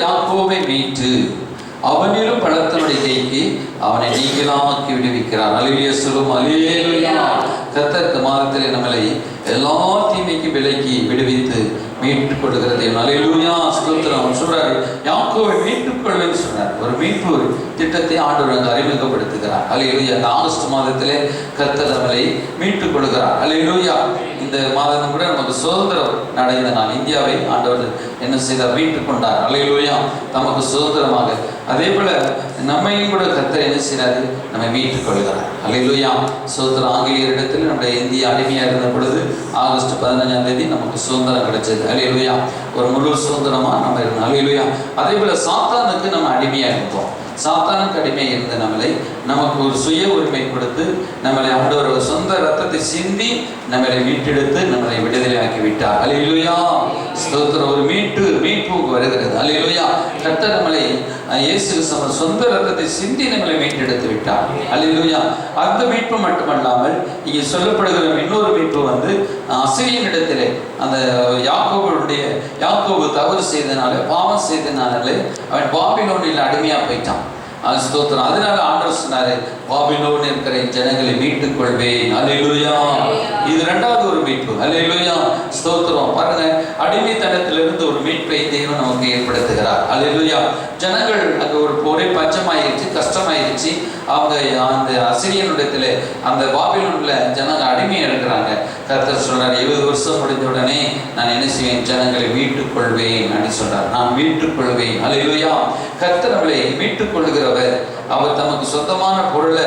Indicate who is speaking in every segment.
Speaker 1: யாக்கோபை மீட்டு அவனிலும் பலத்தனுடைய கைக்கு அவனை நீங்களாக்கி விடுவிக்கிறார். அல்லேலூயா சொல்லுவோம். அல்லேலூயா. கர்த்தர் மாதத்திலே நம்மளை எல்லா தீமைக்கு விலக்கி விடுவித்து மீட்டுக் கொள்கிற தேவன். அல்லேலூயா ஸ்தோத்திரம். சொல்றாரு யாக்கோபை மீட்டுக் கொள்வேன்னு சொன்னார். ஒரு மீட்பு திட்டத்தை ஆண்டவர் அறிமுகப்படுத்துகிறார். அல்லேலூயா. இந்த ஆகஸ்ட் மாதத்திலே கர்த்தர் நம்மளை மீட்டுக் கொள்கிறார். அல்லேலூயா. இந்த மாதம் கூட நமக்கு சுதந்திரம் அடைந்த நாள். இந்தியாவை ஆண்டவர் என்ன செய்தார்? மீட்டுக் கொண்டார். அல்லேலூயா. நமக்கு சுதந்திரமாக அதே போல நம்மையும் கூட கர்த்தர் என்ன செய்யறாரு? நம்மை மீட்டுக் கொள்கிறார். அல்லேலூயா. சுதந்திரம் ஆங்கிலேயரிடத்தில் நம்முடைய இந்தியா அடிமையா இருந்த பொழுது ஆகஸ்ட் 15ஆம் தேதி நமக்கு சுதந்திரம் கிடைச்சது. அல்லேலூயா. ஒரு முழு சுதந்திரமா நம்ம இருந்தோம். அல்லேலூயா. அதே போல சாத்தானுக்கு நம்ம அடிமையா இருந்தோம். சாத்தானுக்கு அடிமையாக இருந்த நம்மளை நமக்கு ஒரு சுய உரிமை கொடுத்து நம்மளை ஆண்டவர் சொந்த ரத்தத்தை சிந்தி நம்மளை மீட்டெடுத்து நம்மளை விடுதலையாக்கி விட்டார். அல்லேலூயா ஸ்தோத்திரம். ஒரு மீட்பு வருகிறது. அல்லேலூயா. கர்த்தர் நம்மளை இயேசு கிறிஸ்து சொந்த ரத்தத்தை சிந்தி நம்மளை மீட்டெடுத்து விட்டார். அல்லேலூயா. அந்த மீட்பு மட்டுமல்லாமல் இங்கே சொல்லப்படுகிற இன்னொரு மீட்பு அசீரியனிடத்திலே அந்த யாக்கோபு தவறு செய்தனால பாவம் செய்தனாலே அவன் பாபிலோனில் அடிமையா போயிட்டான். ஸ்தோத்திரம். அதனால ஆண்டவர் சொன்னாரு பாபிலோன் இருக்கிற ஜனங்களை மீட்டுக் கொள்வேன். அல்லேலூயா. இது இரண்டாவது ஒரு மீட்பு. அல்லேலூயா ஸ்தோத்திரம். பாருங்க, அடிமைத்தனத்திலிருந்து ஒரு மீட்பை தேவன் நமக்கு ஏற்படுத்துகிறார். அல்லேலூயா. ஜனங்கள் அங்கே ஒரு ஒரே பஞ்சமாயிருச்சு, கஷ்டமாயிருச்சு. அவங்க அந்த அசீரியனுடைய அந்த பாபிலோன்ல ஜனங்க அடிமையை எடுக்கிறாங்க. கர்த்தர் சொல்றாரு 70 வருஷம் முடிஞ்ச உடனே நான் என்ன செய்வேன்? ஜனங்களை மீட்டுக் கொள்வேன் அப்படின்னு சொல்றார். நான் மீட்டுக் கொள்வேன். அல்லேலூயா. கர்த்தர் நம்மளை மீட்டுக் கொள்கிறவர். அவர் தமக்கு சொந்தமான பொருளை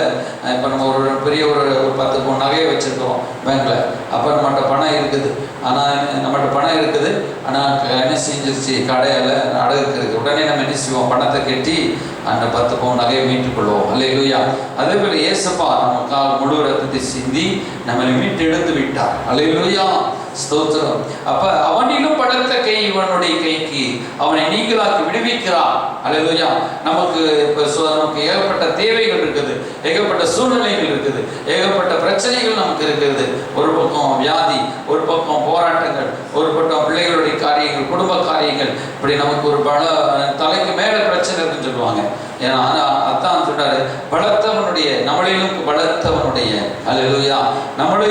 Speaker 1: இப்போ நம்ம ஒரு பெரிய ஒரு 10 பவுன் நகையை வச்சிருக்கோம் பேங்க்ல. அப்போ நம்மகிட்ட பணம் இருக்குது. ஆனால் என்ன செஞ்சிருச்சு? கடையில் அடகுக்கு இருக்கு. உடனே நம்ம என்ன செய்வோம்? பணத்தை கட்டி அந்த 10 பவுன் நகையை மீட்டுக் கொள்வோம். அல்லேலூயா. அதே போல ஏசப்பா நமக்காக முழு ரத்தத்தை சிந்தி நம்மளை மீட்டு எடுத்து விட்டார். அல்லேலூயா ஸ்தோத்திரம். அப்ப அவனிலும் பலத்த கை இவனுடைய கைக்கு அவனை நீங்களாக்கி விடுவிக்கிறார். அல்லேலூயா. நமக்கு ஏகப்பட்ட தேவைகள் இருக்குது, ஏகப்பட்ட சூழ்நிலைகள் இருக்குது, ஏகப்பட்ட பிரச்சனைகள் நமக்கு இருக்கிறது. ஒரு பக்கம் வியாதி, ஒரு பக்கம் போராட்டங்கள், ஒரு பக்கம் பிள்ளைகளுடைய காரியங்கள், குடும்ப காரியங்கள், இப்படி நமக்கு ஒரு தலைக்கு மேல பிரச்சனை இருக்குன்னு சொல்லுவாங்க. ஏன்னா அதான் சொல்றாரு பலத்தவனுடைய நம்மளிலும் பலத்தவனுடைய. அல்லேலூயா. நம்மளை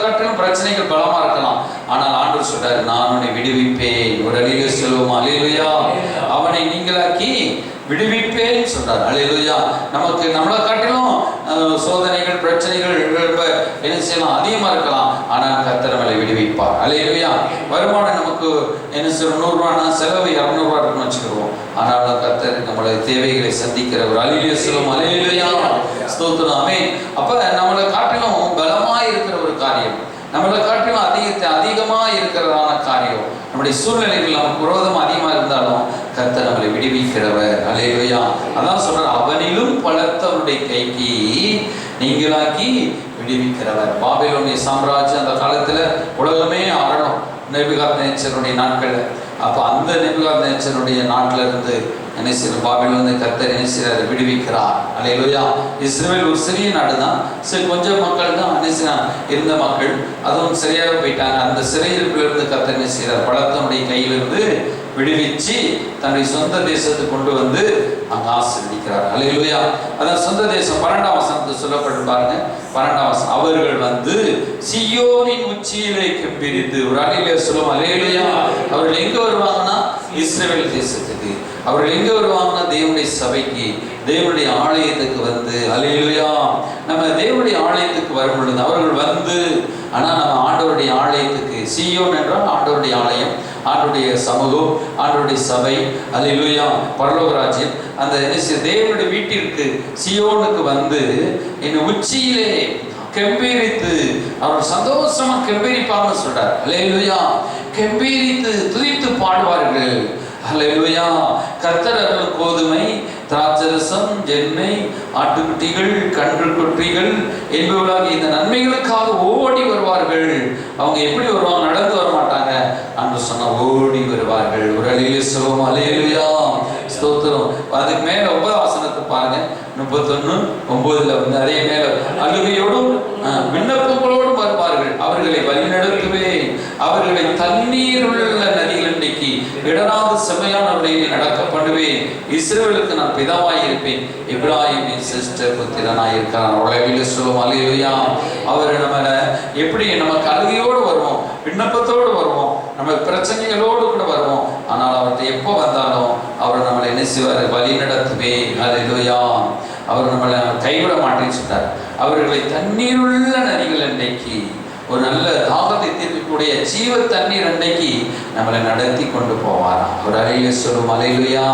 Speaker 1: காட்டிலும் பிரச்சனைகள் பலமா இருக்கலாம். ஆனால் ஆண்டவர் சொல்றாரு நான் உன்னை விடுவிப்பேன். ஒரு அழியில சொல்லுவோம். அல்லேலூயா. அவனை நீங்களாக்கி விடுவிப்பேன் சொல்றாரு. அல்லேலூயா. நமக்கு நம்மளை காட்டிலும் சோதனைகள் பிரச்சனைகள் என்ன செய்யலாம்? அதிகமா இருக்கலாம். ஆனால் கர்த்தர் நம்மளை விடுவிப்பார். அல்லேலூயா. வருமானம் நமக்கு என்ன செய்யணும்? 100 ரூபானா செலவு 200 ரூபா இருக்குன்னு வச்சுக்கிறோம். ஆனாலும் கர்த்தர் நம்மளை தேவைகளை சந்திக்கிறவர். அல்லேலூயா சொல்லுவோம். அல்லேலூயா ஸ்தோத்திரம். ஆமென். அப்ப நம்மளை காட்டிலும் பலமா இருக்கிற ஒரு காரியம், நம்மளை காட்டிலும் அதிகமா இருக்கிறதான காரியம், நம்முடைய சூழ்நிலைகள் நமக்கு விரோதம் அதிகமா இருந்தாலும் கர்த்தர் நம்மளை விடுவிக்கிறவர். அல்லேலூயா. அதான் சொல்றார் அவனிலும் பலத்தவனுடைய கைக்கு நீங்களாக்கி விடுவிக்கிறவர். பாபிலோனிய சாம்ராஜ்யம் அந்த காலத்துல உலகமே ஆரணும் நேபுகாத்நேச்சருடைய நாட்கள்ல. அப்ப அந்த நேபுகாத்நேச்சருடைய நாட்டில இருந்து என்ன செய்யணும்? பாபிலோனை கர்த்தர் என்ன செய்யறாரு? விடுவிக்கிறார். அல்லேலூயா. இஸ்ரவேல் ஒரு சிறிய நாடு தான். சரி, கொஞ்சம் மக்கள் தான் என்ன இருந்த மக்கள், அதுவும் சரியாக போயிட்டாங்க. அந்த சிறையிருப்பிலிருந்து கர்த்தர் என்ன செய்யறார்? பலத்தனுடைய கையிலிருந்து விடுவிச்சு தன்னுடைய சொந்த தேசத்துக்கு கொண்டு வந்து அங்க ஆசீர்வதிக்கிறார். அல்லேலூயா. அதான் சொந்த தேசம் 12ஆம் வசனத்தில் சொல்லப்பட்டு பாருங்க. 12ஆம் வசனம் அவர்கள் சீயோனின் உச்சியிலே கெம்பீரித்து ஒரு அழியிலே சொல்லும். அல்லேலூயா. அவர்கள் எங்க வருவாங்கன்னா இஸ்ரவேல் தேசத்துக்கு. அவர்கள் எங்க வருவாங்கன்னா தேவனுடைய சபைக்கு, தேவனுடைய ஆலயத்துக்கு வந்து. அல்லேலூயா. நம்ம தேவனுடைய ஆலயத்துக்கு வரும் பொழுது அவர்கள் ஆனா நம்ம ஆண்டவருடைய ஆலயத்துக்கு, சீயோன் என்றால் ஆண்டவருடைய ஆலயம், ஆண்டவருடைய சமூகம், ஆண்டவருடைய சபை. அல்லேலூயா. பரலோக ராஜ்யம். அந்த தேவனுடைய வீட்டிற்கு சீயோனுக்கு வந்து என் உச்சியிலே கெம்பீரித்து அவர் சந்தோஷமா கெம்பீரிப்பான்னு சொல்றார். அல்லேலூயா. கெம்பீரித்து துதித்து பாடுவார்கள். அல்லேலூயா. கர்த்தர் அவர்கள் கோதுமை, திராட்சரசம், எண்ணெய், ஆட்டுக்குட்டிகள், கன்று குட்டிகள் என்பவர்களாக இந்த நன்மைகளுக்காக ஓடி வருவார்கள். அவங்க எப்படி வருவாங்க? நடந்து வர மாட்டாங்க. அன்று சொன்ன ஓடி வருவார்கள். ஒரு அழியிலே சொல்லுவோம். அல்லேலூயா ஸ்தோத்திரம். அதுக்கு மேல 9ஆம் வசனத்தை பாருங்க. 31:9 அதே மேல அழுகையோடும் விண்ணப்பங்களோடும் வருவார்கள். அவர்களை வழிநடத்துவேன். அவர்களை தண்ணீர் உள்ள நதிகள் இன்றைக்கு இடராத செம்மையான வழியில் நடக்க பண்ணுவேன். இஸ்ரவேலுக்கு நான் பிதாவாய் இருப்பேன். இப்ராஹிமின் சிஸ்டர் புத்திரனாய் இருக்கிறான். உலகில் சொல்லுவோம் அல்லேலூயா. அவர் நம்ம எப்படி நமக்கு அழுகையோடு வருவோம், விண்ணப்பத்தோடு வருவோம், நம்ம பிரச்சனைகளோடு கூட வருவோம். ஆனால் அவர்கிட்ட எப்போ வந்தாலும் அவர் நம்மளை என்ன செய்வார்? வழி நடத்துவே. அல்லேலூயா. அவர் நம்மளை கைவிட மாட்டேன்னு சொன்னார். அவர்களை தண்ணீருள்ள நதிகள் அன்றைக்கு ஒரு நல்ல தாகத்தை தீர்க்கக்கூடிய ஜீவ தண்ணீர் அன்றைக்கு நம்மளை நடத்தி கொண்டு போவாராம். ஒரு அலையில சொல்லும் அல்லேலூயா.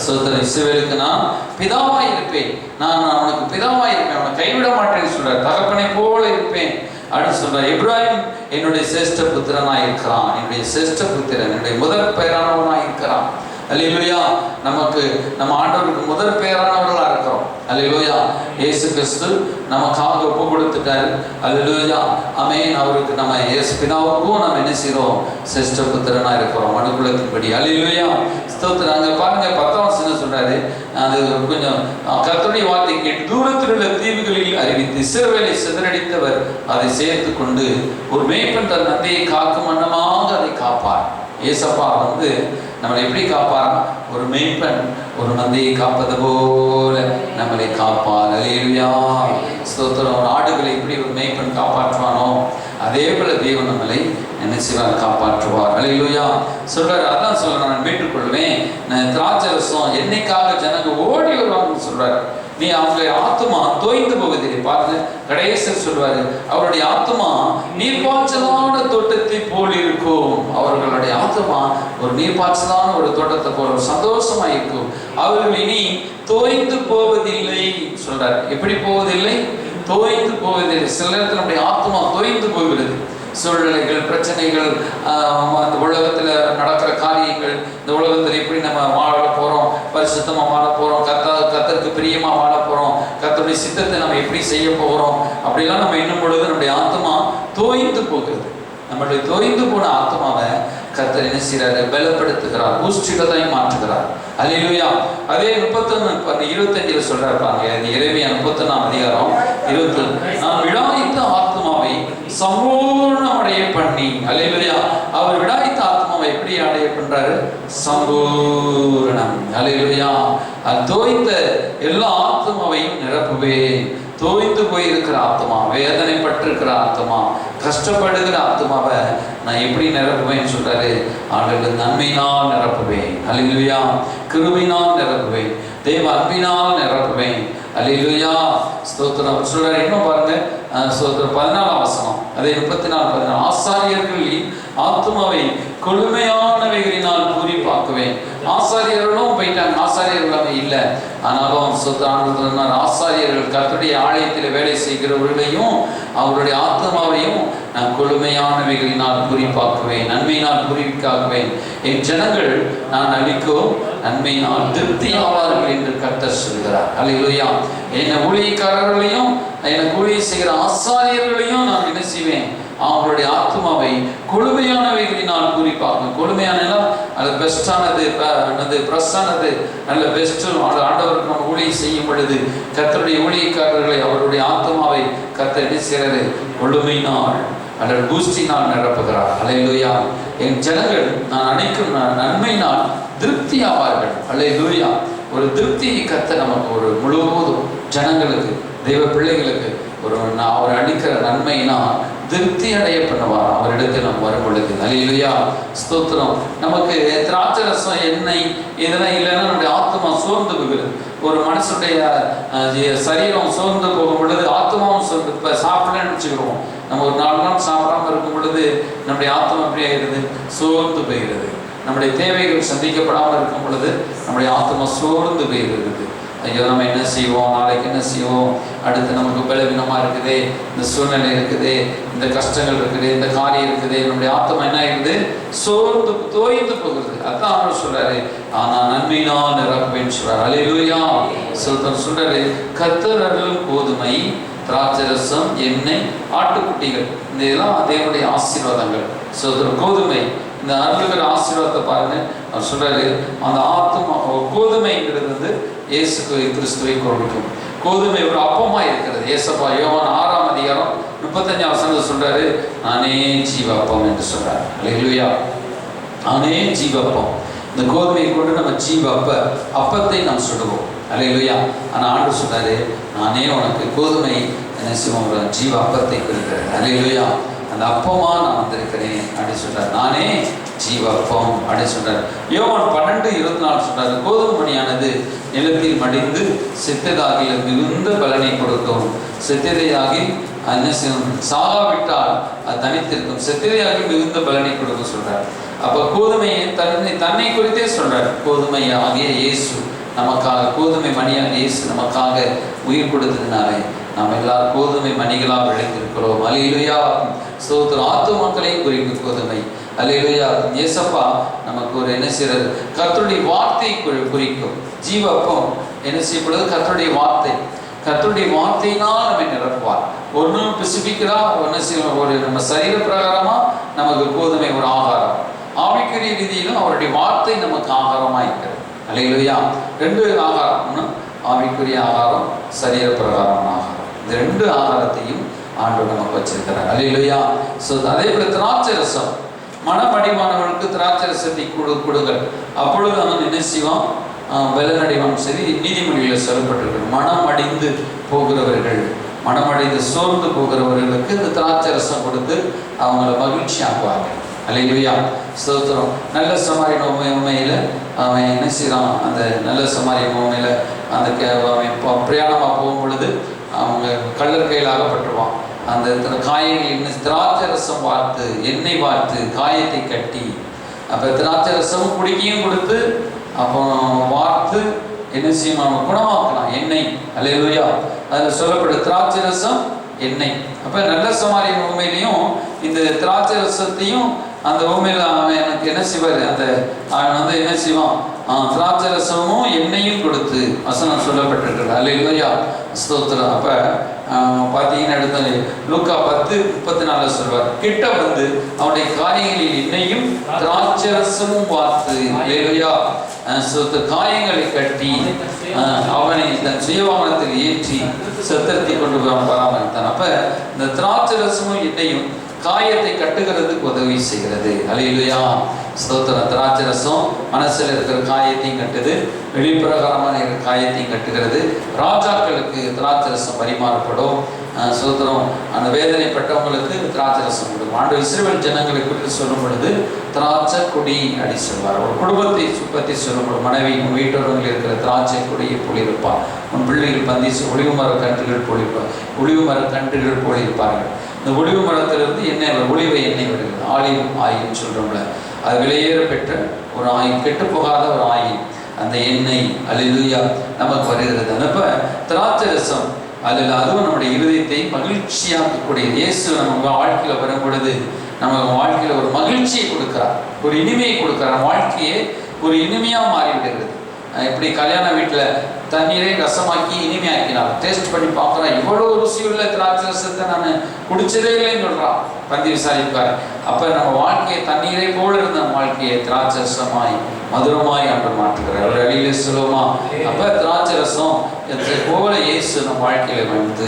Speaker 1: சோதனை இஸ்ரவேலுக்கு நான் பிதாவாய் இருப்பேன், நான் அவனுக்கு பிதாவாய் இருப்பேன், அவனை கைவிட மாட்டேன்னு சொல்றார். தகப்பனை போல இருப்பேன் அப்படின்னு சொல்றார். இப்ராஹிம் என்னுடைய சிரேஷ்ட புத்திரனாய் இருக்கிறான், என்னுடைய சிரேஷ்ட புத்திரன், என்னுடைய முதற் பெயரானவனாய் இருக்கிறான். அல்லேலூயா. நமக்கு நம்ம ஆண்டவருக்கு முதற் பெயரானவர்களா இருக்கிறோம். அல்லேலூயா. இயேசு கிறிஸ்து நமக்காக ஒப்பு கொடுத்துட்டாரு. அல்லேலூயா. ஆமென். அவருக்கு நம்ம இயேசு பிதாவுக்கும் நம்ம என்ன செய்கிறோம்? சிரேஷ்ட புத்திரனா இருக்கிறோம் மனுக்குலத்தின்படி. அல்லேலூயா. ஸ்தோத்திரம். அங்க பாருங்க 10ஆம் வசனம் சொல்றாரு. அது கொஞ்சம் கர்த்தருடைய வார்த்தை கேட்டு தூரத்தில் உள்ள தீவுகளில் அறிவித்து இஸ்ரவேலை சிதறடித்தவர் அதை சேர்த்து கொண்டு ஒரு மேய்ப்பன் தன் நந்தையை காக்கும் வண்ணமாக அதை காப்பார். ஏசப்பா நம்மளை எப்படி காப்பார்? ஒரு மேய்ப்பன் ஒரு மந்தையை காப்பது போல நம்மளை காப்பார். அல்லேலூயா. ஸ்தோத்திரம். ஒரு ஆடுகளை எப்படி ஒரு மேய்ப்பன் காப்பாற்றுவானோ அதே போல தேவன் நம்மளை என்ன செய்வார்? காப்பாற்றுவார். அல்லேலூயா. சொல்றாரு. அதான் சொல்ற, நான் மீட்டுக்கொள்வேன். நான் திராட்சை ரசம் என்னைக்காக ஜனங்க ஓடி வருவாங்கன்னு சொல்றாரு. நீ அவங்களுடைய ஆத்மா தோய்ந்து போவதில்லை. பாருங்க, கடைசியில் சொல்வாரு, அவருடைய ஆத்மா நீர்ப்பாய்ச்சலான தோட்டத்தை போல் இருக்கும். அவர்களுடைய ஆத்மா ஒரு நீர்ப்பாய்ச்சலான ஒரு தோட்டத்தை போல சந்தோஷமா இருக்கும். அவர்கள் இனி தோய்ந்து போவதில்லை சொல்றாரு. எப்படி போவதில்லை? தோய்ந்து போவதில்லை. சில நேரத்தில் நம்முடைய ஆத்மா தோய்ந்து போகிறது. சூழ்நிலைகள், பிரச்சனைகள், அந்த உலகத்தில் நடக்கிற காரியங்கள், இந்த உலகத்தில் எப்படி நம்ம வாழ போகிறோம், பரிசுத்தமாக வாழ போகிறோம், கர்த்தருக்கு பிரியமாக வாழ போகிறோம், கர்த்தருடைய சித்தத்தை நம்ம எப்படி செய்ய போகிறோம், அப்படிலாம் நம்ம எண்ணும் பொழுது நம்முடைய ஆத்மா தோய்ந்து போகிறது. நம்மளுடைய தோய்ந்து போன ஆத்மாவை கர்த்தர் என்ன செய்கிறாரு? பலப்படுத்துகிறார், பூஷ்டிகத்தை மாற்றுகிறார். அல்லேலூயா. அதே 31:25 சொல்றாரு பாருங்க. அது எரேமியா 31ஆம் அதிகாரம் 20. நான் விடாய்த்த ஆத்மாவை சம்பூர்ணம் அடைய பண்ணி. அல்லேலூயா. அவர் விடாய்த்த ஆத்மாவை எப்படி அடைய பண்றாரு? சம்பூர்ணம். அல்லேலூயா. தோய்ந்த எல்லா ஆத்மாவையும் நிரப்புவேன். தோய்ந்து போயிருக்கிற ஆத்மா, வேதனைப்பட்டிருக்கிற ஆத்மா, கஷ்டப்படுகிற ஆத்மாவை நான் எப்படி நிரப்புவேன்னு சொல்றாரு? ஆண்டவர் நன்மையினால் நிரப்புவேன். அல்லேலூயா. கிருபையினால் நிரப்புவேன். தேவ அன்பினால் நிரப்புவேன். அல்லேலூயா. ஸ்தோத்திரம். சொல்றாரு. இன்னும் பாருங்க, ஸ்தோத்திரம் 14ஆம் வசனம். அதே 34:14. ஆசாரியர்களின் ஆத்மாவை கொழுமையானவைகளினால் பூரிப்பாக்குவேன். ஆசாரியர்களும் போயிட்டாங்க, ஆசாரியர்கள் இல்லை. ஆனாலும் சொத்தான ஆசாரியர்கள் கர்த்தருடைய ஆலயத்தில் வேலை செய்கிறவர்களையும் அவருடைய ஆத்மாவையும் நான் கொழுமையானவைகளினால் பூரிப்பாக்குவேன், நன்மையினால் பூரிப்பாக்குவேன். என் ஜனங்கள் நான் அளிக்கும் நன்மையினால் திருப்தி ஆவார்கள் என்று கர்த்தர் சொல்கிறார். அல்லேலூயா. என்னை ஊழியக்காரர்களையும் எனக்கு ஊழியம் செய்கிற ஆசாரியர்களையும் நான் என்ன செய்வேன்? அவங்களுடைய ஆத்மாவை கொழுமையானவைகளினால் பூரிப்பாக்கும். கொழுமையான அது பெஸ்டானது, பிரஸ்டானது, நல்ல பெஸ்ட். ஆண்டவருக்கு நம்ம ஊழியம் செய்யும் பொழுது கர்த்தருடைய ஊழியக்காரர்களை அவருடைய ஆத்மாவை கர்த்தர் என்ன செய்கிறது? கொழுமையினால் அல்லது பூஸ்டினால் நிரப்புகிறார். அல்லேலூயா. என் ஜனங்கள் நான் அனைக்கும் நன்மையினால் திருப்தி ஆவார்கள். அல்லேலூயா. ஒரு திருப்தியை கர்த்தர் நமக்கு ஒரு முழுவதும் ஜனங்களுக்கு, தெய்வ பிள்ளைகளுக்கு அவர் அளிக்கிற நன்மையினால் திருப்தி அடைய பண்ணுவார் அவரிடத்தில் நம்ம வரும் பொழுது. அல்லேலூயா. ஸ்தோத்திரம். நமக்கு திராட்சை ரசம், எண்ணெய் இதெல்லாம் இல்லைன்னா நம்முடைய ஆத்மா சோர்ந்து போகிறது. ஒரு மனுஷனுடைய சரீரம் சோர்ந்து போகும் பொழுது ஆத்மாவும் சோர்ந்து. இப்போ சாப்பிடலன்னு வச்சுக்கிறோம், நம்ம ஒரு 4 நாள் சாப்பிடாமல் இருக்கும் பொழுது நம்முடைய ஆத்மா எப்படி ஆகிறது? சோர்ந்து போகிறது. நம்முடைய தேவைகள் சந்திக்கப்படாமல் இருக்கும் பொழுது நம்முடைய ஆத்மா சோர்ந்து போகிறது. ஐயோ, நம்ம என்ன செய்வோம், நாளைக்கு என்ன செய்வோம், அடுத்து நமக்கு பலவீனமாக இருக்குது, இந்த சூழ்நிலை இருக்குது, இந்த கஷ்டங்கள் இருக்குது, இந்த காரியம் இருக்குது, நம்முடைய ஆத்மா என்ன ஆகிடுது? சோர்ந்து தோய்ந்து போகிறது. அதான் அவர் சொல்றாரு, ஆனால் நன்மையினால் நிரப்புவேன்னு சொல்றாரு. அல்லேலூயா. சொல்றாரு, கர்த்தர் அருளும் கோதுமை, திராட்சை ரசம், எண்ணெய், ஆட்டுக்குட்டிகள், இந்த இதெல்லாம் தேவனுடைய ஆசீர்வாதங்கள். கோதுமை, இந்த அருளுகிற ஆசீர்வாதத்தை பாருங்க. அவர் சொல்றாரு, அந்த ஆத்மா கோதுமைங்கிறது இயேசு கிறிஸ்துவை கொடுக்கும். கோதுமை ஒரு அப்பமா இருக்கிறது. ஏசப்பா யோவான் 6ஆம் அதிகாரம் 35ஆம் வசனத்தில் சொல்றாரு, நானே ஜீவப்பம் என்று சொல்றாரு. அல்லேலூயா. நானே ஜீவப்பம். இந்த கோதுமையை கொண்டு நம்ம ஜீவ அப்பத்தை நாம் சுடுவோம். அல்லேலூயா. ஆனால் ஆண்டவர் சொன்னாரு, நானே உனக்கு கோதுமை என்ன செய்வோம் ஜீவ அப்பத்தை குறிக்கிறேன். அல்லேலூயா. அந்த அப்பமா நான் வந்திருக்கிறேன் அப்படின்னு சொல்றாரு. நானே ஜீவ அப்பம் அப்படின்னு சொல்றாரு. யோவான் 12:24 சொல்றாரு, கோதுமை மணியானது நிலத்தில் மடிந்து செத்ததாகி மிகுந்த பலனை கொடுக்கும். செத்ததையாகி என்ன செய்யும், சாகாவிட்டால் அது தனித்திருக்கும். செத்ததையாகி மிகுந்த பலனை கொடுக்கும் சொல்றாரு. அப்ப கோதுமையை தன்னை குறித்தே சொல்றாரு. கோதுமை ஆகிய இயேசு நமக்காக, கோதுமை மணியாக இயேசு நமக்காக உயிர் கொடுத்ததுனாலே நாம் எல்லாரும் கோதுமை மணிகளாக விளைந்திருக்கிறோம். அல்லேலூயா. ஸ்தோத்திரம். ஆத்துமாக்களையும் குறிக்கும் கோதுமை. அல்லேலூயா. இயேசப்பா நமக்கு ஒரு என்ன செய்யறது, கர்த்தருடைய வார்த்தையை குறிக்கும். ஜீவ அப்பம் என்ன செய்யப்படுது, கர்த்தருடைய வார்த்தை. கர்த்தருடைய வார்த்தையினால் நம்மை நிரப்புவார். ஒன்று ஸ்பெசிபிக்கா என்ன செய்யணும், ஒரு நம்ம சரீர பிரகாரமா நமக்கு கோதுமை ஒரு ஆகாரம், ஆவிக்குரிய ரீதியிலும் அவருடைய வார்த்தை நமக்கு ஆகாரமா இருக்கிறது. அல்லேலூயா. 2 ஆகாரம், ஒன்று ஆவிக்குரிய ஆகாரம், சரீர பிரகாரமான ஆகாரம். இந்த 2 ஆகாரத்தையும் ஆண்டவர் நமக்கு வச்சிருக்கிறார். அல்லேலூயா. ஸோ அதே போல திராட்சை ரசம், மனமடிமானவர்களுக்கு திராட்சை ரசத்தை கொடுங்கள், அப்பொழுது அவன் என்ன செய்வான், வெள்ளனடைவான். சரி, நீதிமொழியில் சொல்லப்பட்டிருக்கிறது, மனமடிந்து போகிறவர்கள், மனமடைந்து சோர்ந்து போகிறவர்களுக்கு இந்த திராட்சை ரசம் கொடுத்து அவங்கள மகிழ்ச்சி ஆக்குவாங்க. அல்லேலூயா. ஸ்தோத்திரம். நல்ல சமாரிய உண்மையில் அவன் என்ன செய்கிறான், அந்த நல்ல சமாரிய உண்மையில் அந்த அவன் பிரயாணமாக போகும் பொழுது அவங்க கள்ளர் கையில் ஆகப்பட்டுருவான். அந்த காயங்கள் திராட்சை ரசம் வார்த்து, எண்ணெய் வார்த்து, காயத்தை கட்டி, அப்போ திராட்சை ரசமும் குடிக்கையும் கொடுத்து அப்போ வார்த்து என்ன செய்யும், அவன் குணமாக்கலாம். எண்ணெய். அல்லேலூயா. அதில் சொல்லப்படும் திராட்சை ரசம், எண்ணெய். அப்போ நல்ல சமாரிய உண்மையிலையும் இந்த திராட்சை ரசத்தையும் அந்த உண்மையில் அவன் எனக்கு என்ன செய்வார், அந்த அவன் வந்து என்ன செய்வான், திராட்சை ரசமும் எண்ணெயும் கொடுத்து வசனம் சொல்லப்பட்டிருக்கிறது. அல்லேலூயா. ஸ்தோத்திரம். அப்போ பார்த்தீங்கன்னா எடுத்த லூக்கா 10:34 சொல்வார், கிட்ட வந்து அவனுடைய காரியங்களில் எண்ணெயும் திராட்சை ரசமும் வார்த்து, அல்லேலூயா, காயங்களை கட்டி அவனை தன் சுயவாகனத்தில் ஏற்றி சத்திரத்தை கொண்டு பராமரித்தான். அப்ப இந்த திராட்சை ரசமும் எண்ணெயும் காயத்தை கட்டுகிறதுக்கு உதவி செய்கிறது. அல்லேலூயா. ஸ்தோத்திரம். திராட்சை ரசம் மனசில் இருக்கிற காயத்தையும் கட்டுது, வெளிப்பிரகாரமான இருக்கிற காயத்தையும் கட்டுகிறது. ராஜாக்களுக்கு திராட்சை ரசம் பரிமாறப்படும். ஸ்தோத்திரம். அந்த வேதனைப்பட்டவங்களுக்கு திராட்சை ரசம் கொடுக்கும். ஆண்டு இஸ்ரவேல் ஜனங்களை குறித்து சொல்லும் பொழுது திராட்சை கொடி அப்படி சொல்வார். ஒரு குடும்பத்தை பற்றி சொல்லும் பொழுது, மனைவி உன் வீட்டோரங்களில் இருக்கிற திராட்சை கொடியை போலிருப்பார், உன் பிள்ளைகள் பந்தி ஒளிவு மர கன்றுகள் போலிருப்பார், ஒளிவு மர கன்றுகள் போலிருப்பார்கள். இந்த ஒளிவு மரத்திலிருந்து எண்ணெய், ஒளிவை எண்ணெய் வருகிறது. ஆலிவ் ஆயில் சொல்கிறோம்ல, அது விலையேற பெற்ற ஒரு ஆயில், கெட்டு போகாத ஒரு ஆயில், அந்த எண்ணெய். அல்லேலூயா, நமக்கு வருகிறது. அப்போ திராட்சை ரசம் அதுவும் நம்முடைய இருதயத்தை மகிழ்ச்சியாக்கக்கூடிய. இயேசு நம்ம வாழ்க்கையில் வரும் பொழுது நம்ம வாழ்க்கையில் ஒரு மகிழ்ச்சியை கொடுக்குறார், ஒரு இனிமையை கொடுக்குறார். வாழ்க்கையே ஒரு இனிமையாக மாறிவிடுகிறது. இப்படி கல்யாண வீட்டில் தண்ணீரை ரசமாக்கி இனிமையாக்கினார். டேஸ்ட் பண்ணி பார்க்குறான், இவ்வளோ ருசியுள்ள திராட்சை ரசத்தை நான் குடிச்சதே இல்லைன்னு சொல்கிறான் பந்தி விசாரிப்பார். அப்போ நம்ம வாழ்க்கையை தண்ணீரை போல இருந்த வாழ்க்கையை திராட்சை ரசமாய் மதுரமாய் ஆண்டவர் மாற்றுகிறார். ஒரு அழியில சொல்லுவோமா? அப்போ திராட்சை ரசம் போல இயேசு நம்ம வாழ்க்கையில வந்து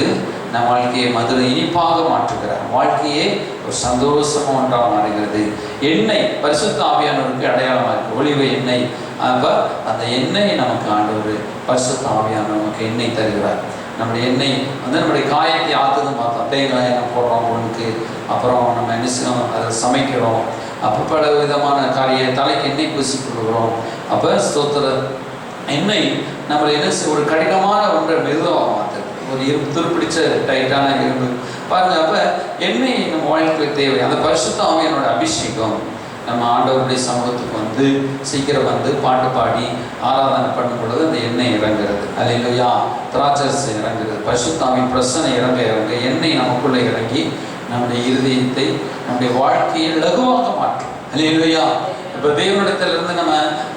Speaker 1: நம்ம வாழ்க்கையை மதுரை இனிப்பாக மாற்றுகிறார். வாழ்க்கையே ஒரு சந்தோஷமாக ஒன்றாக மாறுகிறது. எண்ணெய் பரிசுத்த ஆவியானவருக்கு அடையாளமாக இருக்கு, ஒளிவை எண்ணெய். அப்போ அந்த எண்ணெய் நமக்கு ஆண்டவர் பரிசுத்த ஆவியானவர் நமக்கு எண்ணெய் தருகிறார். நம்முடைய எண்ணெய் வந்து நம்முடைய காயத்தை ஆற்றுதுன்னு பார்த்தோம். தேங்காய் போடுறோம் உனக்கு, அப்புறம் நம்ம என்ன செய்யணும், அதை சமைக்கிறோம். அப்போ பல விதமான தலைக்கு எண்ணெய் பூசி கொடுக்குறோம். அப்போ ஸ்தோத்திர எண்ணெய் நம்மளை என்ன ஒரு கடினமான ஒன்றை மெதுவாக மாற்றுது. ஒரு இரும்பு துருப்பிடிச்ச டைட்டான இரும்பு பாருங்க. அப்போ எண்ணெய் நம்ம வாழ்க்கையில் தேவை. அந்த பரிசுத்த ஆவியானோட அபிஷேகம் நம்ம ஆண்டவருடைய சமூகத்துக்கு வந்து சீக்கிரம் வந்து பாட்டு பாடி ஆராதனை பண்ணும் பொழுது அந்த எண்ணெய் இறங்குறது. அல்லேலூயா. திராட்சை இறங்குறது. பரிசுத்த ஆவியின் பிரசனை இறங்க எண்ணெய் நமக்குள்ளே இறங்கி நம்முடைய இருதயத்தை நம்முடைய வாழ்க்கையை லகுவாக மாற்றும். அல்லேலூயா. இப்போ தேவனிடத்திலிருந்து நம்ம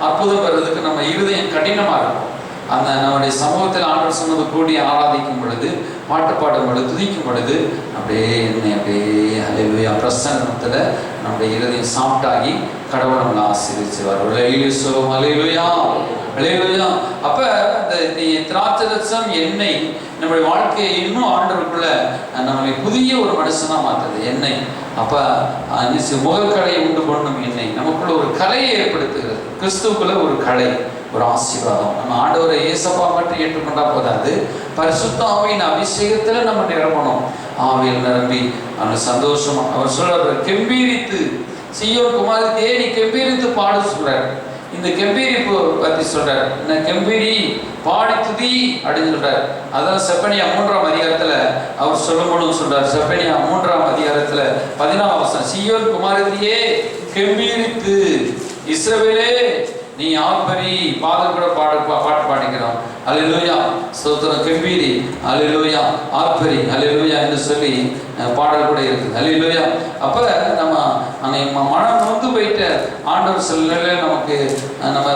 Speaker 1: அற்புதம் பெறுறதுக்கு நம்ம இருதயம் கடினமாக இருக்கும். அந்த நம்முடைய சமூகத்தில் ஆண்டவர் சொன்னது கூடி ஆராதிக்கும் பொழுது, பாட்டு பாடும் பொழுது, துதிக்கும் பொழுது அப்படியே என்னை அப்படியே அல்லேலூயா பிரசன்னத்தில் நம்முடைய இருதயம் சாப்பிட்டாகி கடவுள் நம்மளை ஆசீர்வதிச்சுவார். அல்லேலூயா, அல்லேலூயா. அப்போ அந்த திராட்சை ரசம் எண்ணெய் நம்முடைய வாழ்க்கையை இன்னும் ஆண்டவருக்குள்ள நம்மளை புதிய ஒரு மனுஷனாக மாற்றுது. எண்ணெய் அப்ப முகக்கலையை உண்டு பண்ணும் எண்ணெய் நமக்குள்ள ஒரு கலையை ஏற்படுத்துகிறது. கிறிஸ்துவுக்குள்ள ஒரு கலை, ஒரு ஆசீர்வாதம். நம்ம ஆண்டவரை இயேசப்பா பற்றி ஏற்றுக்கொண்டா போதாது, பரிசுத்த ஆவியின் அபிஷேகத்துல நம்ம நிரம்பணும். ஆவியில் நிரம்பி அந்த சந்தோஷமா அவர் சொல்ற கெம்பீரித்து சீயோன் குமாரத்தியே நீ கெம்பீரித்து பாடு சொல்றார். இந்த கெம்பீரிப்பு பத்தி சொல்றார். இந்த கெம்பீரி பாடி துதி அப்படின்னு சொல்றார். அதான் செப்பனியா 3ஆம் அதிகாரத்துல அவர் சொல்லும்போது சொல்றார். செப்பனியா 3ஆம் அதிகாரத்துல 14ஆம் வசனம், சீயோன் குமாரத்தியே கெம்பீரித்து இஸ்ரவேலே நீ ஆர்ப்பரி. பாதம் கூட பாட்டு பாடிக்கிறோம். அல்லேலூயா ஸ்தோத்திரம், கெம்பீரி, அல்லேலூயா ஆர்ப்பரி, அல்லேலூயா என்று சொல்லி பாடல் கூட இருக்குது. அல்லேலூயா. அப்ப நம்ம மனம் நொந்து போயிட்ட ஆண்டவர் சில நமக்கு நம்ம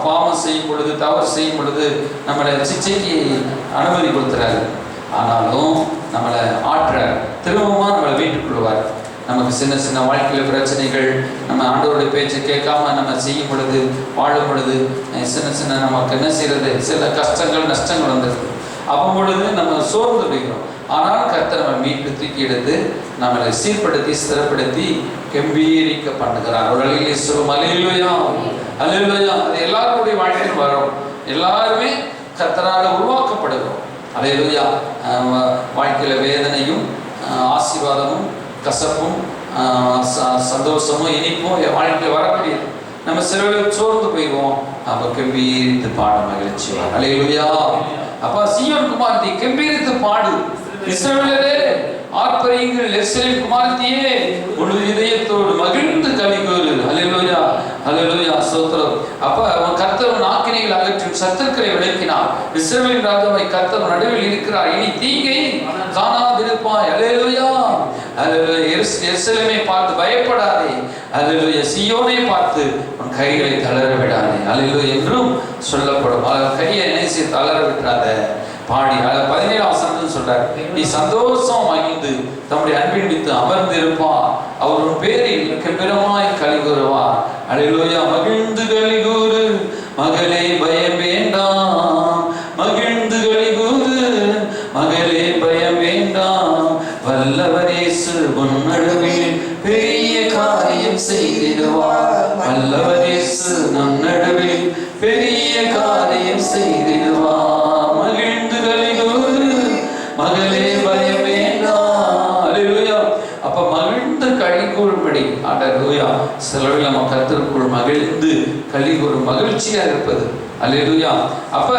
Speaker 1: பாவம் செய்யும் பொழுது, தவறு செய்யும் பொழுது நம்மளை சிச்சைக்கு அனுமதி கொடுத்துறாரு. ஆனாலும் நம்மளை ஆற்றார், திரும்பமா நம்மளை வீட்டுக் கொள்வார். நமக்கு சின்ன சின்ன வாழ்க்கையில் பிரச்சனைகள், நம்ம ஆண்டவருடைய பேச்சை கேட்காம நம்ம செய்யும் பொழுது, வாழும் பொழுது சின்ன சின்ன நமக்கு என்ன செய்யறது, சில கஷ்டங்கள் நஷ்டங்கள் வந்துடுது. அப்போ பொழுது நம்ம சோர்ந்து போய்க்கிறோம். ஆனால் கர்த்தர் நம்ம மீட்டு தூக்கி எடுத்து நம்மளை சீர்படுத்தி ஸ்திரப்படுத்தி கெம்பீரிக்க பண்ணுகிறார். ஒரு அலையிலே சொல்லும் அல்லேலூயா, அல்லேலூயா. அது எல்லாருடைய வாழ்க்கையில் வரும். எல்லாருமே கர்த்தரால் உருவாக்கப்படுகிறோம். அல்லேலூயா. வாழ்க்கையில வேதனையும் ஆசீர்வாதமும் கசப்பும் சந்தோஷமும் இனிப்பும் என் வாழ்க்கையில் வரக்கூடியது. நம்ம சிலவில் சோர்ந்து போயிடுவோம். அப்ப கெம்பீரித்து பாட மகிழ்ச்சி. அல்லேலூயா. அப்ப சீயோன் குமாரத்தி கெம்பீரித்து பாடு, இஸ்ரவேலரே ஆர்ப்பரியுங்கள், எருசலேம் குமாரத்தியே முழு இதயத்தோடு மகிழ்ந்து கலிகூறு. அல்லேலூயா, அல்லேலூயா ஸ்தோத்திரம். அப்ப அவன் கர்த்தர் ஆக்கினைகள் அகற்றும் சத்துருக்களை விளக்கினார். இஸ்ரவேல் ராஜாவை கர்த்தர் நடுவில் இருக்கிறார், இனி தீங்கை காணாதிருப்பாய். அல்லேலூயா, அல்லேலூயா. எருசலேமை பார்த்து பயப்படாதே, அல்லேலூயா. சீயோனை பார்த்து உன் கைகளை தளர விடாதே, அல்லேலூயா என்றும் சொல்லப்படும். கையை நேசி தளர விட்டாத பாடி 17ஆம் வசனத்தில் சொல்றார், நீ சந்தோஷம் மகிழ்ந்து தம்முடைய அன்பின் வித்து அமர்ந்திருப்பார், அவர் உன் பேரில் கெம்பீரமாய் கலிகூறுவார். அல்லேலூயா. மகிழ்ந்து கலிகூறு மகளே, பயம் வேண்டாம், மகிழ்ந்து கலிகூறு மகளே, பயம் வேண்டாம், வல்லவர் இயேசு உன் நடுவில் பெரிய காரியம் செய்திடுவார், வல்லவர் இயேசு நம் நடுவில் பெரிய காரியம் செய்திடுவார். மகிழ்ந்து கலிகூறு மகளே, பயம் வேண்டாம். அல்லேலூயா. அப்ப மகிழ்ந்து கலிகூறும்படி அல்லேலூயா. சிலர் நம்ம கர்த்தருக்குள் மகிழ்ந்து கலிகூறும் மகிழ்ச்சியா இருப்பது. அல்லேலூயா. அப்ப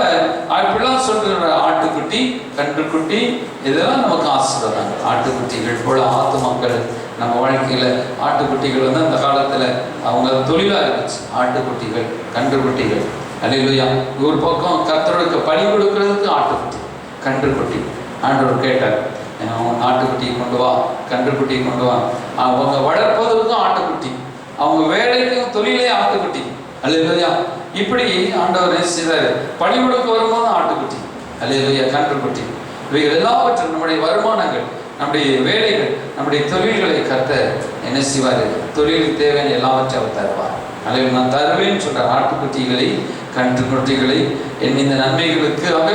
Speaker 1: அப்படிலாம் சொல்ற ஆட்டுக்குட்டி, கன்றுக்குட்டி, இதெல்லாம் நமக்கு ஆசீர்வாதங்கள். ஆட்டுக்குட்டிகள் போல ஆத்துமக்கள் நம்ம வாழ்க்கையில ஆட்டுக்குட்டிகள் வந்து அந்த காலத்துல அவங்க தொழிலா இருந்துச்சு. ஆட்டுக்குட்டிகள், கன்றுக்குட்டிகள். அல்லேலூயா. ஒரு பக்கம் கர்த்தருக்கு பலி கொடுக்கறதுக்கு ஆட்டுக்குட்டி, கன்றுக்குட்டி. ஆண்டவர் கேட்டார், ஆட்டுக்குட்டியை கொண்டு வா, கன்றுக்குட்டியை கொண்டு வா. அவங்க வளர்ப்பதற்கும் ஆட்டுக்குட்டி, அவங்க வேலைக்கும் தொழிலே ஆட்டுக்குட்டி. அல்லேலூயா. இப்படி ஆண்டவர் செய்தார். பலி கொடுக்க வரும்போது ஆட்டுக்குட்டி, அல்லேலூயா, கன்றுக்குட்டி. இவைகள் எல்லாவற்றும் நம்முடைய வருமானங்கள், நம்முடைய வேலைகள், நம்முடைய தொழில்களை கர்த்தர் என்ன செய்வார்? தொழிலுக்கு தேவையான எல்லாவற்றையும் அவர் தருவார். அல்லேலூயா. நான் தருவேன்னு சொல்றார். ஆட்டுக்குட்டிகளை, கன்றுக்குட்டிகளை என் இந்த நன்மைகளுக்காக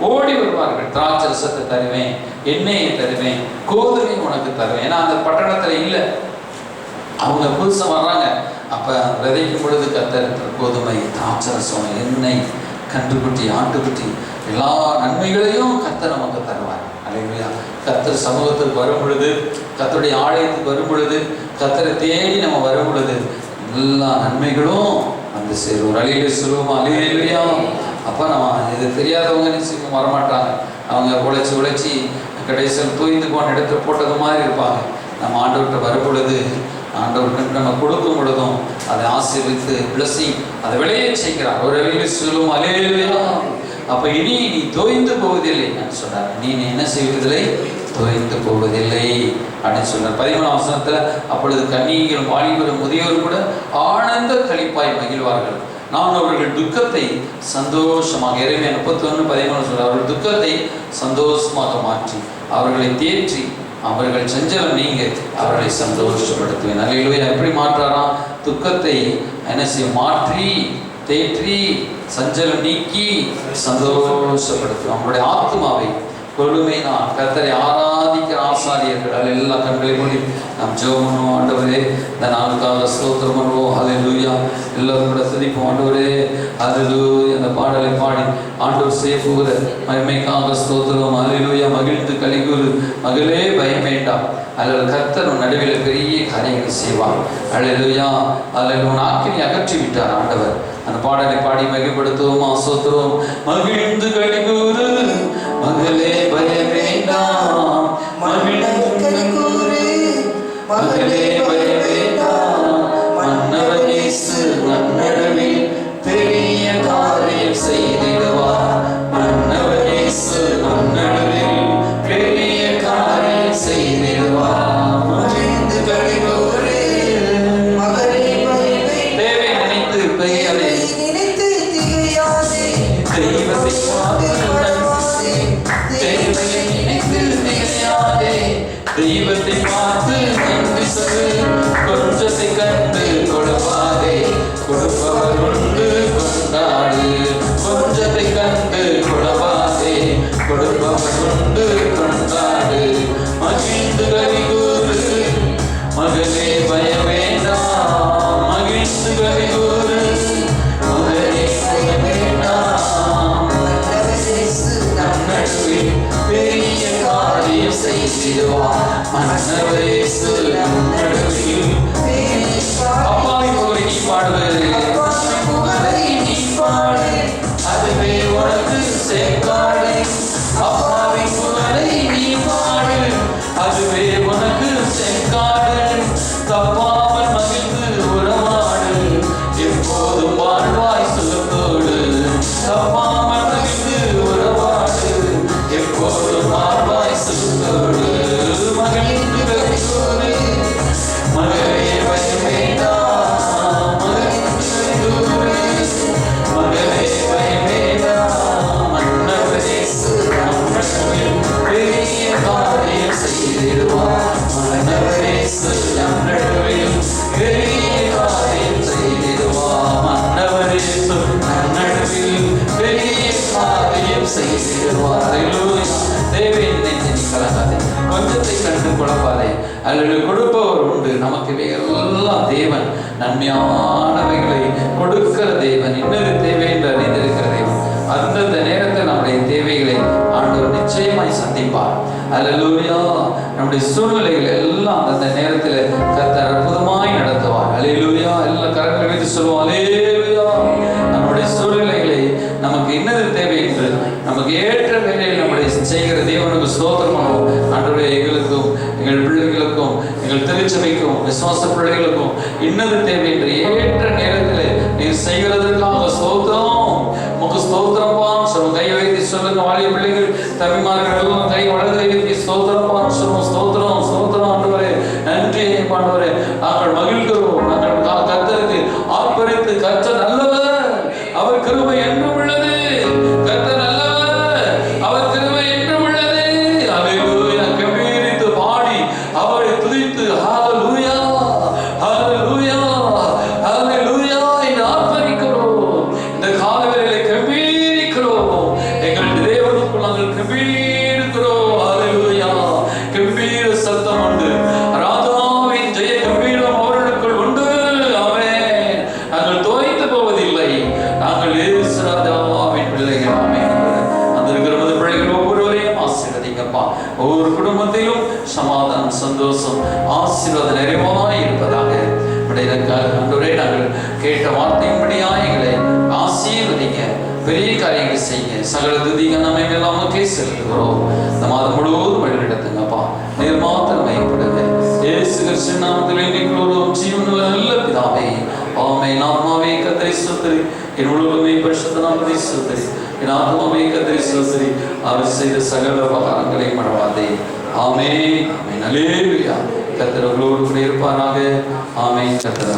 Speaker 1: ஓடி வருவார்கள். திராட்சை ரசத்தை தருவேன், எண்ணெயை தருவேன், கோதுமை உனக்கு தருவேன். ஏன்னா அந்த பட்டணத்துல இல்லை, அவங்க புதுசாக வர்றாங்க. அப்ப விதைக்கும் பொழுது கர்த்தர் கோதுமை, திராட்சை ரசம், எண்ணெய், கன்றுக்குட்டி, ஆட்டுக்குட்டி எல்லா நன்மைகளையும் கர்த்தர் நமக்கு தருவார். அல்லேலூயா. கர்த்தர் சமூகத்துக்கு வரும் பொழுது, கர்த்தருடைய ஆலயத்துக்கு வரும் பொழுது, கர்த்தரை தேடி நம்ம வரும் பொழுது எல்லா நன்மைகளும் வந்து சேரும். ஒரு அழியில சொல்லுவோமா? அல்லேலூயா. அப்போ நம்ம இது தெரியாதவங்க நிச்சயம் வரமாட்டாங்க. அவங்க உழைச்சி கடைசியில் தூய்ந்து போன இடத்துல போட்டது மாதிரி இருப்பாங்க. நம்ம ஆண்டவர்கிட்ட வரும் பொழுது, ஆண்டவர்கிட்ட நம்ம கொடுக்கும் பொழுதும் அதை ஆசீர்வித்து பிளஸிங் அதை விளைய செய்கிறார். ஒரு அழியில சொல்லுவோம் அல்லேலூயா. அப்போ இனி நீ தோய்ந்து போவதில்லை நான் சொன்னார். நீ என்ன செய்வதில்லை? தோய்ந்து போவதில்லை அப்படின்னு சொன்னார். 13ஆம் வசனத்துல, அப்பொழுது கன்னியர்களும் வாலிபரும் முதியோரும் கூட ஆனந்த களிப்பாய் மகிழ்வார்கள், நான் அவர்கள் துக்கத்தை சந்தோஷமாக, எரேமியா 31:13 சொல்றார், அவர்கள் துக்கத்தை சந்தோஷமாக மாற்றி அவர்களை தேற்றி அவர்கள் சஞ்சலம் நீங்க அவர்களை சந்தோஷப்படுத்துவேன். அல்லேலூயா. எப்படி மாற்றாராம்? துக்கத்தை என்ன செய்ய மாற்றி தேற்றி சஞ்சலம் நீக்கி சந்தோஷப்படுத்தும். அவங்களுடைய ஆத்மாவை கொடுமை நாள். கர்த்தரை ஆராதிக்கிற ஆசாரியர்கள் எல்லா கண்களையும் மூடி நாம் ஜெபம் பண்ணுவோம். ஆண்டவரே, இந்த நாளுக்காக ஸ்தோத்திரம் பண்ணுவோம். ஹல்லேலூயா. எல்லாரும் கூட துதிப்போம். ஆண்டவரே, ஹல்லேலூயா. இந்த பாடலை பாடி ஆண்டவர் செய்ய போகிற மகிமைக்காக ஸ்தோத்திரம். ஹல்லேலூயா. மகிழ்ந்து களிகூறு, மகளே பயம் வேண்டாம். அதில் கர்த்தர் உன் நடுவில் பெரிய காரியங்களை செய்வார். ஹல்லேலூயா. அதில் உன் ஆக்கினை அகற்றி விட்டார் ஆண்டவர். அந்த பாடலை பாடி மகிழ்படுத்துவோம். ஸ்தோத்திரம். மகிழ்ந்து களிகூறு, மகளே பயம் வேண்டாம். மகிழ்ந்து களிகூறு, மகளே பயம் வேண்டாம். மன்னவர் இயேசு நன்னடவில் பெரிய காரியம் செய்திடுவார். மன்னவர் இயேசு நன்னடவில் பெரிய காரியம் செய்திடுவார். மகிழ்ந்து களிகூறு, மகளே பயம் வேண்டாம். தேவை நினைத்து பெய்யாதே, தெய்வத்தை தெய்வத்தை பார்த்து நன்றி சொல்லு. கொஞ்சத்தை கண்டு கொடுப்பாதே, கொடுப்பவர் உண்டு கொண்டாடு. கொஞ்சத்தை கண்டு கொடுப்பாதே, கொடுப்பவர் உண்டு கொண்டாடு. மகிழ்ந்து களிகூறு, மகளே பயம் வேண்டாம். மகிழ்ந்து களிகூறு, மகளே பயம் வேண்டாம். நன்னடவில் பெரிய காரியம் செய்திடுவார். மன்னவர் இயேசு நன்னடவில். அப்பாவின் புகழை நீ பாடுவது, நீ பாடு, அதுவே உனக்கு சேக்காடு. அப்பாவின் புகழை நீ பாடு, அதுவே உனக்கு சேக்காடு. தப்பாமல் மகிழ்ந்து உறவாடு, எப்போதும் வாழ்வாய் சுகத்தோடு. தப்பாமல் மகிழ்ந்து உறவாடு, எப்போதும் வாழ்வாய் சுகத்தோடு. மகிழ்ந்து களிகூறு, மகளே பயம் வேண்டாம். மகிழ்ந்து களிகூறு, மகளே பயம் வேண்டாம். மன்னவர் இயேசு நன்னடவில் பெரிய காரியம் செய்திடுவார். மன்னவர் இயேசு நன்னடவில் பெரிய காரியம் செய்திடுவார். மன்னவர் இயேசு நன்னடவில் பெரிய காரியம் செய்திடுவார். ஹல்லேலூயா. தேவையின் நெஞ்சை நீ கலங்காதே, கொஞ்சத்தை கண்டு குழப்பாதே. அல்லது கொடுப்பவர் உண்டு. நமக்கு எல்லாம் தேவன் நன்மையானவைகளை கொடுக்கிற தேவன். இன்னொரு தேவை என்று அறிந்திருக்கிற தேவன். அந்தந்த நேரத்தில் நம்முடைய தேவைகளை ஆண்டவர் நிச்சயமாய் சந்திப்பார். அல்லேலூயா. நம்முடைய சூழ்நிலைகள் எல்லாம் அந்த நேரத்தில் கர்த்தர் அற்புதமாய் நடத்துவார். அல்லேலூயா. எல்லா கரங்களை வைத்து சொல்லுவோம் அல்லேலூயா. நம்முடைய சூழ்நிலைகளை நமக்கு இன்னது தேவை என்று நமக்கு ஏற்ற வேலையில் நம்முடைய செய்கிற தேவனுக்கு ஸ்தோத்திரம் பண்ணுவோம். ஆண்டவரே, எங்களுக்கும் எங்கள் பிள்ளைகளுக்கும் எங்கள் திருச்சபைக்கும் விசுவாச பிள்ளைகளுக்கும் இன்னது தேவை என்று ஏற்ற நேரத்தில் நீர் செய்கிறதுக்காக ஸ்தோத்திரம். உமக்கு ஸ்தோத்திரம்பான்னு சொல்லுவோம். கை வைத்து சொல்லுங்க. வாலிய பிள்ளைகள் தம்பிமார்கள் எல்லாம் கை வலது வைத்து ஸ்தோத்திரம்பான்னு சொல்லுவோம். ஸ்தோத்திரம் ஸ்தோத்திரம் ஆண்டவரே, நன்றி ஆண்டவரே. நாங்கள் மகிழ்கிறோம். நாங்கள் கர்த்தருக்கு ஆர்ப்பரித்து, கர்த்தர் நல்லவர், அவர் கிருபை என்றும் உள்ளது. கர்த்தர் நல்லவர், அவர் கிருபை என்றும் உள்ளது. ஹல்லேலூயா. கம்பீரித்து பாடி அவரை துதித்து ஹல்லேலூயா ஹல்லேலூயா ஹல்லேலூயா என்று ஆர்ப்பரிக்கிறோம். இந்த காலவேளையிலே கம்பீரிக்கிறோம். எங்கள் தேவனுக்குள் நாங்கள் கம்பீரிக்கிறோம். ஹல்லேலூயா. கம்பீர சத்தம் உண்டு. ராஜாவின் ஜெய கம்பீரம் அவர்களுக்குள் உண்டு. ஆமென். நாங்கள் தோய்த்து போவதில்லை. நாங்கள் இயேசு ராஜாவின் பிள்ளைகள். ஆமென். அந்த இருக்கிற பிள்ளைகள் ஒவ்வொருவரையும் ஆசீர்வதிங்கப்பா. ஒவ்வொரு குடும்பத்திலும் சமாதானம், சந்தோஷம், ஆசீர்வாதம் நிறைவாய் இருப்பதாக. ஆண்டவரே, நாங்கள் கேட்ட வார்த்தையின்படியாய் எங்களை ஆசீர்வதிங்க. பெரிய காரியங்களை செய்யுங்க. சகல துதிக நம்ம எல்லாம் செலுத்துகிறோம். இந்த மாதம் முழுவதும் வழிநடத்துங்கப்பா. நீர் மாத்திரம் மையப்படுங்க. இயேசு கிறிஸ்து நாமத்தில் எங்களும் ஜீவனுள்ள நல்ல பிதாவே. ஆமென். ஆத்மாவே கர்த்தரை ஸ்தோத்திரி, என் உலகமே பரிசுத்த நாமத்தை ஸ்தோத்திரி, என் ஆத்மாவே கர்த்தரை ஸ்தோத்திரி, அவர் செய்த சகல உபகாரங்களை மறவாதே. ஆமென். ஆமென். அல்லேலூயா. கர்த்தர் உங்களோடு கூட இருப்பாராக. ஆமென். கர்த்தர்